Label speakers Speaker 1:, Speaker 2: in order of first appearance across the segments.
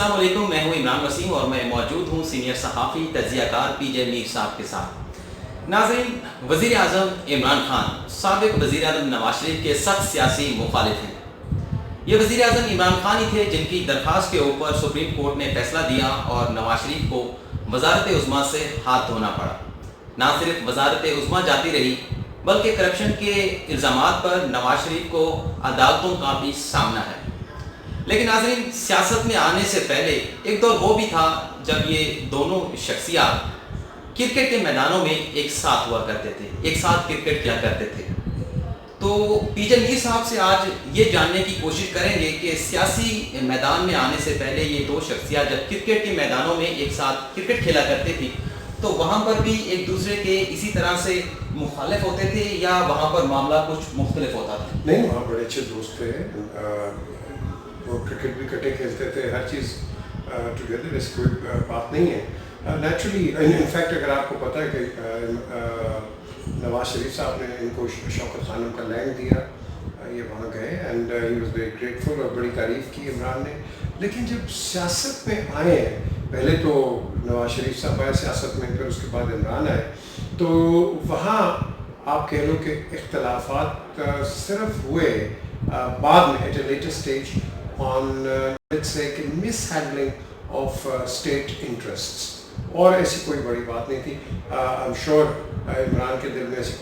Speaker 1: السلام علیکم، میں ہوں عمران وسیم اور میں موجود ہوں سینئر صحافی تجزیہ کار پی جے میر صاحب کے ساتھ۔ ناظرین، وزیر اعظم عمران خان سابق وزیر اعظم نواز شریف کے سخت سیاسی مخالف ہیں۔ یہ وزیر اعظم عمران خان ہی تھے جن کی درخواست کے اوپر سپریم کورٹ نے فیصلہ دیا اور نواز شریف کو وزارت عظمیٰ سے ہاتھ دھونا پڑا۔ نہ صرف وزارت عظمیٰ جاتی رہی بلکہ کرپشن کے الزامات پر نواز شریف کو عدالتوں کا بھی سامنا ہے۔ لیکن ناظرین، سیاست میں آنے سے پہلے ایک دور وہ بھی تھا جب یہ دونوں شخصیات کرکٹ کے میدانوں میں ایک ساتھ ہوا کرتے تھے، ایک ساتھ کرکٹ کیا کرتے تھے۔ تو پی جے میر صاحب سے آج یہ جاننے کی کوشش کریں گے کہ سیاسی میدان میں آنے سے پہلے یہ دو شخصیات جب کرکٹ کے میدانوں میں ایک ساتھ کرکٹ کھیلا کرتے تھی تو وہاں پر بھی ایک دوسرے کے اسی طرح سے مخالف ہوتے تھے یا وہاں پر معاملہ کچھ مختلف ہوتا تھا؟
Speaker 2: نہیں، وہاں بڑے اچھے دوست تھے، وہ کرکٹ بھی کٹے کھیلتے تھے، ہر چیز ٹوگیدر، ایسی کوئی بات نہیں ہے۔ نیچرلی انفیکٹ اگر آپ کو پتہ ہے کہ نواز شریف صاحب نے ان کو شوکت خانم کا لینڈ دیا، یہ وہاں گئے and he was very grateful اور بڑی تعریف کی عمران نے۔ لیکن جب سیاست میں آئے ہیں، پہلے تو نواز شریف صاحب آئے سیاست میں، پھر اس کے بعد عمران آئے، تو وہاں آپ کہہ لو کہ اختلافات صرف ہوئے بعد میں at a later stage on let's سے کہ mishandling of state interests, اور ایسی کوئی بڑی بات نہیں تھی۔ آئی ایم شیور عمران کے دل میں ایسی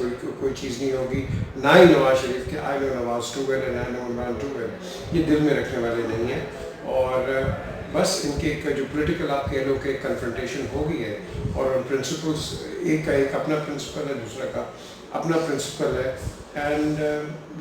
Speaker 2: کوئی چیز نہیں ہوگی، نہ ہی نواز شریف کے I know Nawaz too well and I know Imran too well, یہ دل میں رکھنے والے نہیں ہیں۔ اور بس ان کے جو پولیٹیکل آپ کہہ لو کہ کنفرنٹیشن ہو گئی ہے، اور پرنسپلس ایک کا ایک اپنا پرنسپل ہے، دوسرا کا اپنا پرنسپل ہے، اینڈ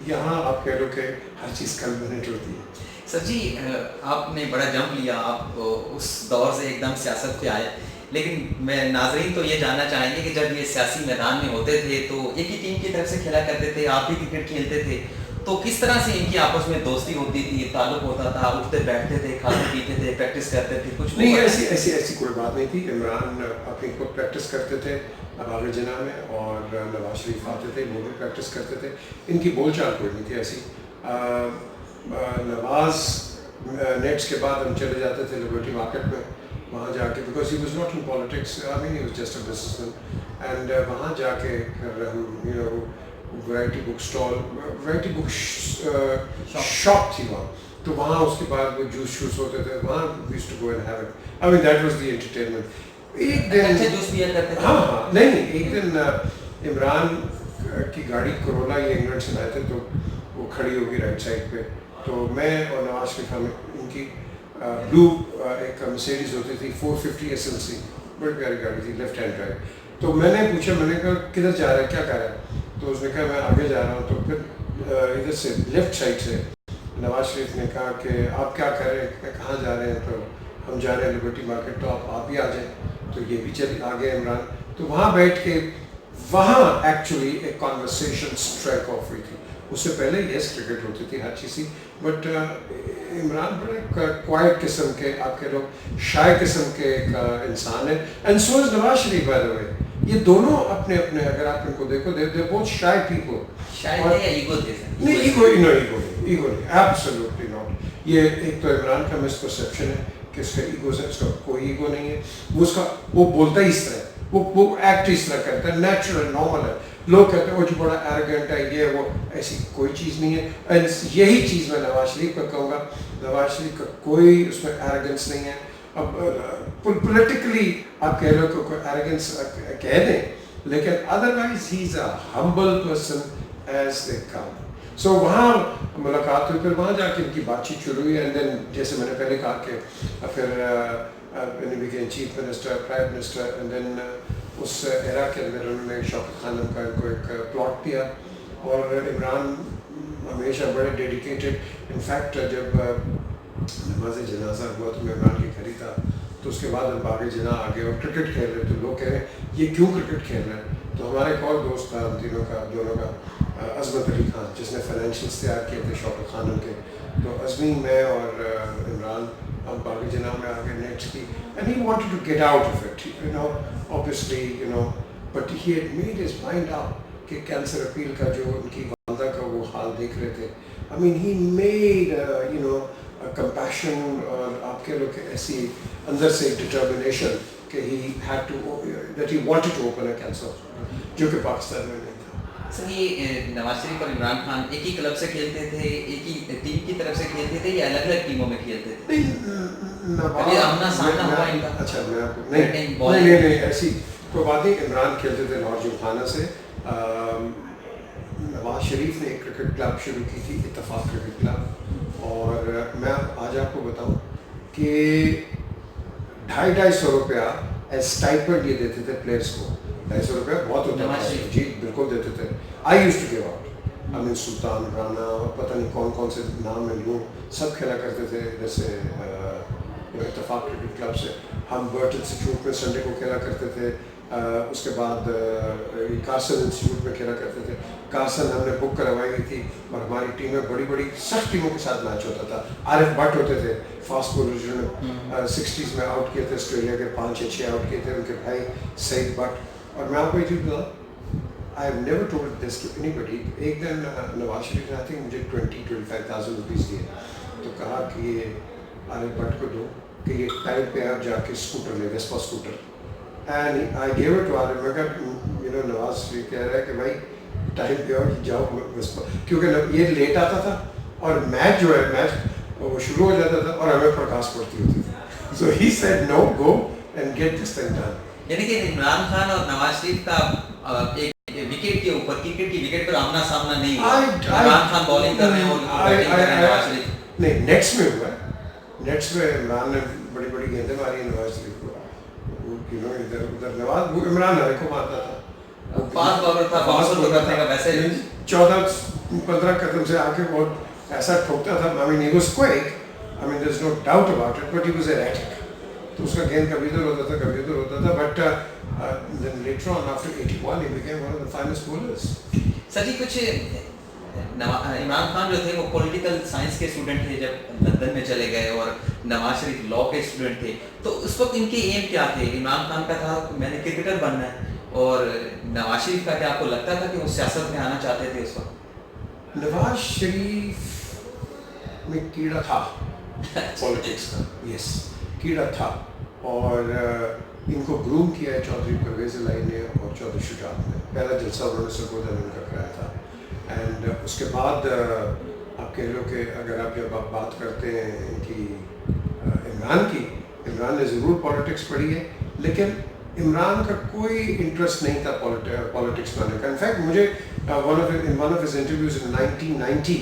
Speaker 2: یہاں آپ کہہ لو کہ ہر چیز کنویننٹ ہوتی ہے۔
Speaker 1: سر جی، آپ نے بڑا جمپ لیا، آپ اس دور سے ایک دم سیاست پہ آئے، لیکن میں ناظرین تو یہ جاننا چاہیں گے کہ جب یہ سیاسی میدان میں ہوتے تھے تو ایک ہی ٹیم کی طرف سے کھیلا کرتے تھے، آپ بھی کرکٹ کھیلتے تھے، تو کس طرح سے ان کی آپس میں دوستی ہوتی تھی، تعلق ہوتا تھا، اٹھتے بیٹھتے تھے، کھاتے پیتے تھے، پریکٹس کرتے تھے؟ کچھ
Speaker 2: نہیں، ایسی کوئی بات نہیں تھی۔ عمران اپنی خود پریکٹس کرتے تھے باغ جناح میں، اور نواز شریف آتے تھے، وہ بھی پریکٹس کرتے تھے، ان کی بول چال کوئی نہیں تھی ایسی۔ نواز نیٹس کے بعد ہم چلے جاتے تھے لبرٹی مارکیٹ میں، وہاں جا کے because he was not in politics, I mean he was just a businessman, and وہاں جا کے پھر ہم variety book stall, variety book shop تھی وہاں، تو وہاں اس کے بعد وہ جوس شوس ہوتے تھے، وہاں we used to go and have it, I mean that was the entertainment. ایک دن
Speaker 1: جوس پیا کرتے تھے؟
Speaker 2: ہاں نہیں، ایک دن عمران کی گاڑی کرولا یہ انگلینڈ سے لائے تھے، تو وہ کھڑی ہوگی رائٹ سائڈ پہ، تو میں اور نواز شریف ہمیں ان کی بلو ایک مرسیڈیز ہوتی تھی 450 SLC، بڑی پیاری گاڑی تھی، لیفٹ ہینڈ ڈرائیو، تو میں نے پوچھا، میں نے کہا کدھر جا رہا ہے، کیا کر رہا ہے؟ تو اس نے کہا میں آگے جا رہا ہوں، تو پھر ادھر سے لیفٹ سائڈ سے نواز شریف نے کہا کہ آپ کیا کر رہے ہیں، کہاں جا رہے ہیں؟ تو ہم جا رہے ہیں لبرٹی مارکیٹ، تو آپ بھی آ جائیں، تو یہ بھی چل آ گئے عمران، تو وہاں بیٹھ کے وہاں ایکچولی ایک کانورسیشن اسٹرائک آف ہوئی تھی۔ اس سے پہلے یس کرکٹ ہوتی تھی ہر چیز، بٹ عمران بڑے کوائٹ قسم کے، آپ کہہ لو شائع قسم کے ایک انسان ہے، and so is Nawaz Sharif by the وے۔ یہ دونوں اپنے اپنے، اگر آپ ان کو دیکھو، دے بہت شائع پیپل۔ نہیں، ایگو نہیں، ایبسولوٹلی ناٹ۔ یہ ایک تو عمران کا مس پرسیپشن ہے کہ اس کا ایگو ہے، اس کا کوئی ایگو نہیں ہے، وہ بولتا ہی اس طرح ہے، وہ ایکٹ اس طرح کرتا ہے، نیچرل نارمل ہے۔ لوگ کہتے ہیں وہ جو بڑا ایروگینٹ ہے، یہ وہ، ایسی کوئی چیز نہیں ہے۔ یہی چیز میں نواز شریف کا کہوں گا، نواز شریف کا کوئی اس میں ایروگینس نہیں ہے۔ اب پولیٹیکلی آپ کہہ لو کہ کوئی ایروگینس کہہ دیں، لیکن otherwise he is a humble person as they come. So وہاں ملاقات ہوئی، پھر وہاں جا کے ان کی بات چیت شروع ہوئی، اینڈ دین جیسے میں نے پہلے کہا کہ پھر became chief minister, prime minister, and then اس ایرا کے اندر انہوں نے شوکت خانم کا ان کو ایک پلاٹ دیا، اور عمران ہمیشہ بڑے ڈیڈیکیٹڈ، انفیکٹ جب نماز جنازہ ہوا تو میں عمران کے گھر ہی تھا، تو اس کے بعد ہم باغ جناح آ گئے اور کرکٹ کھیل رہے، تو لوگ کہہ رہے ہیں یہ کیوں کرکٹ کھیل رہے ہیں؟ تو ہمارا ایک اور دوست تھا ہم تینوں کا، دونوں کا، عظمت علی خان، جس نے فائنینشیلس تیار کیے تھے شوکت خانم کے، تو عظمی، میں اور عمران ہم باغ جناح میں آ گئے نیٹس کی، and he wanted to get out of it, obviously, but he had made his mind up کہ کینسر اپیل کا جو ان کی والدہ کا وہ حال دیکھ رہے تھے، I mean he made a compassion اور آپ کہہ لو کہ ایسی اندر سے determination کہ that he wanted to open a cancer جو کہ پاکستان میں نہیں تھا.
Speaker 1: سر یہ نواز شریف اور عمران خان ایک ہی کلب سے کھیلتے تھے, ایک ہی ٹیم کی طرف سے کھیلتے تھے, یا الگ الگ ٹیموں میں کھیلتے تھے؟
Speaker 2: کبھی
Speaker 1: آمنا سامنا ہوا ان کا؟
Speaker 2: اچھا میں آپ کو نہیں ایسی کوئی بات نہیں. عمران کھیلتے تھے لاہور جمخانہ سے. نواز شریف نے ایک کرکٹ کلب شروع کی تھی, اتفاق کرکٹ کلب, اور میں آج آپ کو بتاؤں کہ 250 روپیہ ایز اسٹائپنڈ یہ دیتے تھے پلیئرس کو. 250 روپیہ بہت ہوتا تھا جی, بالکل دیتے تھے. آئی یوز ٹو گیو آؤٹ. امین سلطان, رانا اور پتہ نہیں کون کون سے نام میں لوں, سب کھیلا کرتے تھے. جیسے اتفاق کرکٹ کلب سے ہم برٹ انسٹیٹیوٹ میں سنڈے کو کھیلا کرتے تھے. اس کے بعد کارسن انسٹیٹیوٹ میں کھیلا کرتے تھے. کارسن ہم نے بک کروائی ہوئی تھی, اور ہماری ٹیم میں بڑی بڑی سخت ٹیموں کے ساتھ میچ ہوتا تھا. عارف بٹ ہوتے تھے فاسٹ بولر, جنہوں نے 60s میں آؤٹ کیے تھے آسٹریلیا کے, 5 یا 6 آؤٹ کیے تھے, ان کے بھائی سعید بٹ. اور میں آپ کو یہ چیز بتاؤں, I have never told this to anybody. ایک دن نواز شریف نے آئی تھنک مجھے 20-25,000 روپیز دیے, تو کہا کہ یہ عارف بٹ کو دو کہ یہ ٹائم پہ آپ جا کے اسکوٹر لے, Vespa scooter. And I gave it to Arif. میں کہا نواز شریف کہہ رہا ہے کہ بھائی ٹائم پہ آؤ جاؤ ویسپا, کیونکہ یہ لیٹ آتا تھا اور میچ جو ہے میچ وہ شروع ہو جاتا تھا اور ہمیں پرکاش پڑتی ہوتی تھی. So he said no, go and get this thing done.
Speaker 1: یعنی کہ عمران خان اور نواز شریف کا ایک وکٹ کے اوپر, کرکٹ کی وکٹ پر آمنا سامنا نہیں ہوا. عمران خان بالنگ کر رہے ہیں اور بیٹنگ کر رہے ہیں نواز شریف.
Speaker 2: نہیں, نیٹس میں ہوا ہے. نیٹس میں عمران نے بڑی بڑی گیندیں ماری ہیں نواز شریف کو. ادھر ادھر نواز, وہ عمران ہر کو مارتا تھا.
Speaker 1: فاسٹ بالر تھا, باؤنسر تو کرنے کا ویسے
Speaker 2: 14-15 قدم سے آ کے بہت ایسا ٹھوکتا تھا. I mean he was quick, I mean there's no doubt about it, but he was erratic. تو اس کا گیند کبھی ادھر ہوتا تھا کبھی ادھر ہوتا تھا. But then later on after 81 he became one of the finest bowlers.
Speaker 1: سر جی کچھ عمران خان جو تھے وہ پولیٹیکل سائنس کے اسٹوڈنٹ تھے جب لندن میں چلے گئے, اور نواز شریف لاء کے اسٹوڈنٹ تھے. تو اس وقت ان کے ایم کیا تھے؟ عمران خان کا تھا میں نے کرکٹر بننا ہے, اور نواز شریف کا کیا آپ کو لگتا تھا کہ وہ سیاست میں آنا چاہتے تھے اس وقت؟
Speaker 2: نواز شریف میں کیڑا تھا پالیٹکس کا, یس کیڑا تھا. اور ان کو گروم کیا ہے چودھری پرویز الہی نے اور چودھری شجاعت نے. پہلا جلسہ انہوں نے سرگودا میں ان کا کرایا تھا. اینڈ اس کے بعد آپ کہہ لو کہ اگر آپ جب آپ بات کرتے ہیں ان کی عمران کی, عمران نے ضرور پالیٹکس پڑھی ہے, لیکن عمران کا کوئی انٹرسٹ نہیں تھا پالیٹکس پڑھنے کا. انفیکٹ مجھے one of his interviews in 1990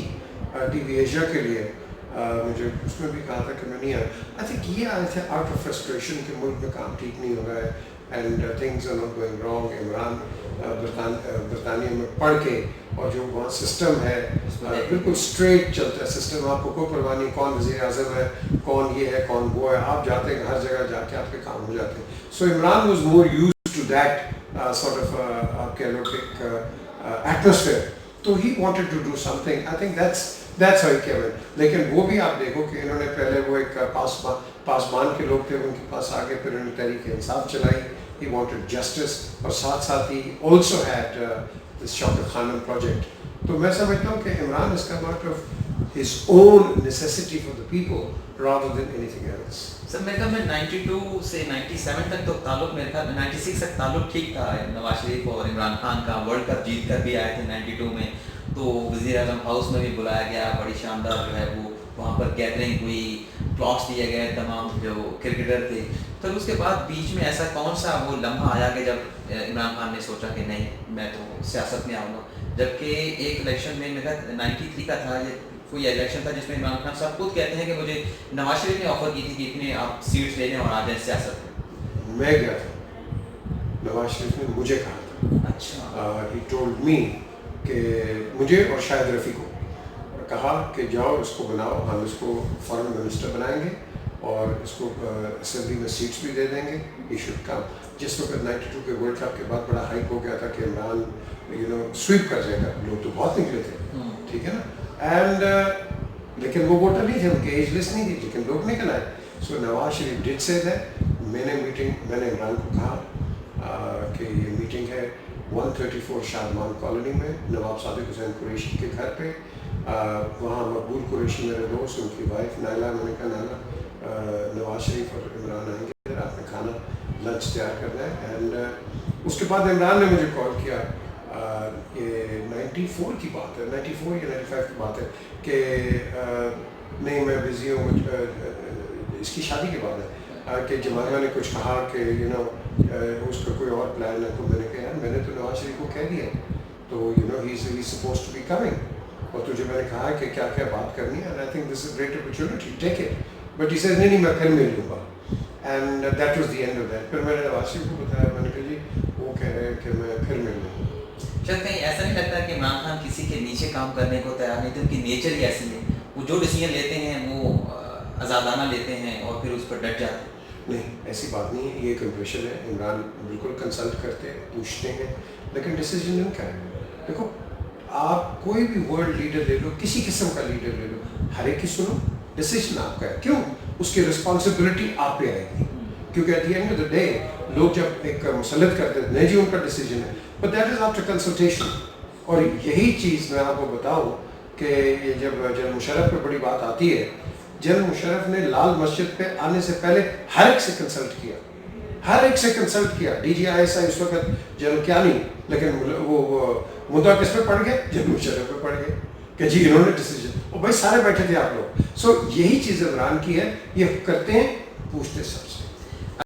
Speaker 2: T V Asia کے لیے مجھے اس میں بھی کہا تھا کہ میں نہیں آیا. آئی تھنک یہ آئے تھے آؤٹ آف فرسٹریشن کہ ملک میں کام ٹھیک نہیں ہو رہا ہے and things are not going wrong. Imran برطانیہ میں پڑھ کے, اور جو وہاں سسٹم ہے بالکل اسٹریٹ چلتا ہے سسٹم, آپ کو کوئی پرواہ نہیں کون وزیر اعظم ہے, کون یہ ہے کون وہ ہے, آپ جاتے ہیں ہر جگہ جا کے آپ کے کام ہو جاتے ہیں. So Imran was more used to that sort of آپ کہہ لو کہ ایٹماسفیئر. تو he wanted to do something. I think that's how he came in. لیکن وہ بھی آپ دیکھو کہ انہوں نے پہلے وہ ایک پاسبان کے لوگ تھے, ان کے پاس آگے پھر انہوں نے تحریک انصاف چلائی. He wanted justice, اور ساتھ ساتھ ہی also had this Shaukat Khanum project. تو میں سمجھتا ہوں کہ Imran is come out of his own necessity for the people rather than anything else.
Speaker 1: سر میرے خیال میں 92 سے 97 تک تو تعلق, میرے خیال میں 96 تک تعلق ٹھیک تھا نواز شریف اور عمران خان کا. ورلڈ کپ جیت کر بھی آئے تھے 92 میں, تو وزیر اعظم ہاؤس میں بھی بلایا گیا, بڑی شاندار جو ہے وہ وہاں پر گیدرنگ ہوئی, پلاٹس دیے گئے تمام جو کرکٹر تھے. پھر اس کے بعد بیچ میں ایسا کون سا وہ لمحہ آیا کہ جب عمران خان نے سوچا کہ نہیں میں تو سیاست میں آؤں گا؟ جبکہ ایک الیکشن میں میرا 93 کا تھا, یہ کوئی الیکشن تھا جس میں عمران خان صاحب خود کہتے ہیں کہ مجھے نواز شریف نے آفر کی تھی کہ اتنے آپ سیٹس لے لیں اور آ جائیں سیاست میں.
Speaker 2: میں گیا تھا, نواز شریف نے مجھے کہا تھا.
Speaker 1: اچھا.
Speaker 2: ہی ٹولڈ می کہ مجھے اور شاہد رفیع کو کہا کہ جاؤ اس کو بناؤ, ہم اس کو فارن منسٹر بنائیں گے اور اس کو اسمبلی میں سیٹس بھی دے دیں گے. He should come. جس وقت 92 کے ورلڈ کپ کے بعد بڑا ہائپ ہو گیا تھا کہ عمران سویپ کر جائے گا, لوگ تو بہت نکلے تھے, ٹھیک ہے نا. اینڈ لیکن وہ ووٹر نہیں تھے, ان کے ایج لسٹ نہیں تھی, لیکن لوگ نکل آئے. سو نواز شریف ڈڈ سے میں نے عمران کو کہا کہ یہ میٹنگ ہے 134 شادمان کالونی میں نواب صادق حسین قریشی کے گھر پہ, وہاں مقبول قریشی میرے دوست، ان کی وائف نائلہ، میں نے کہا نائلہ نواز شریف اور عمران آئیں گے، آپ نے کھانا لنچ تیار کرنا ہے. اینڈ اس کے بعد عمران نے مجھے کال کیا، یہ 94 کی بات ہے، 94 یا 95 کی بات ہے کہ نہیں میں بزی ہوں، اس کی شادی کے بعد ہے کہ جمائمہ نے کچھ کہا کہ اس کا کوئی اور پلان ہے. تو میں نے کہا یار میں نے تو نواز شریف کو کہہ دیا، تو ہی سپوز ٹو بی کمنگ، اور تجھے میں نے کہا کہ کیا کیا بات کرنی ہے، and I think this is great opportunity, take it. But he says نہیں میں پھر مل لوں گا، and that was the end of that. پھر میں نے نواز شریف کو بتایا، میں نے کہا جی وہ کہہ رہے ہیں کہ میں پھر مل لوں گا.
Speaker 1: شاید کہیں ایسا نہیں لگتا کہ عمران خان کسی کے نیچے کام کرنے کو تیار نہیں تھے، ان کی نیچر ہی ایسی ہے، وہ جو ڈیسیجن لیتے ہیں وہ آزادانہ لیتے ہیں اور پھر اس پر ڈٹ جاتے ہیں.
Speaker 2: نہیں ایسی بات نہیں ہے، یہ ایک امپریشن ہے. عمران بالکل کنسلٹ کرتے ہیں، پوچھتے ہیں، لیکن ڈیسیجن ان کا ہے. دیکھو آپ کوئی بھی ورلڈ لیڈر لے لو، کسی قسم کا لیڈر لے لو، ہر ایک کی سنو، ڈیسیجن آپ کا ہے. کیوں؟ اس کی رسپانسبلٹی آپ پہ آئے گی، کیونکہ at the end of the day لوگ جب ایک مسلط کرتے ہیں نہیں جی ان کا ڈیسیجن ہے، but that is after consultation. اور یہی چیز میں آپ کو بتاؤں کہ یہ جب جنرل مشرف پہ بڑی بات آتی ہے، جنرل مشرف نے لال مسجد پہ آنے سے پہلے ہر ایک سے کنسلٹ کیا، ہر ایک سے کنسلٹ کیا. D G I S I اس وقت جنرل کیا نہیں، لیکن وہ مدعا کس پہ پڑ گئے؟ جنرل مشرف پہ پڑ گئے کہ جی انہوں نے ڈیسیجن، اور بھائی سارے بیٹھے تھے آپ لوگ. سو یہی چیز عمران کی ہے، یہ کرتے ہیں پوچھتے سب سے.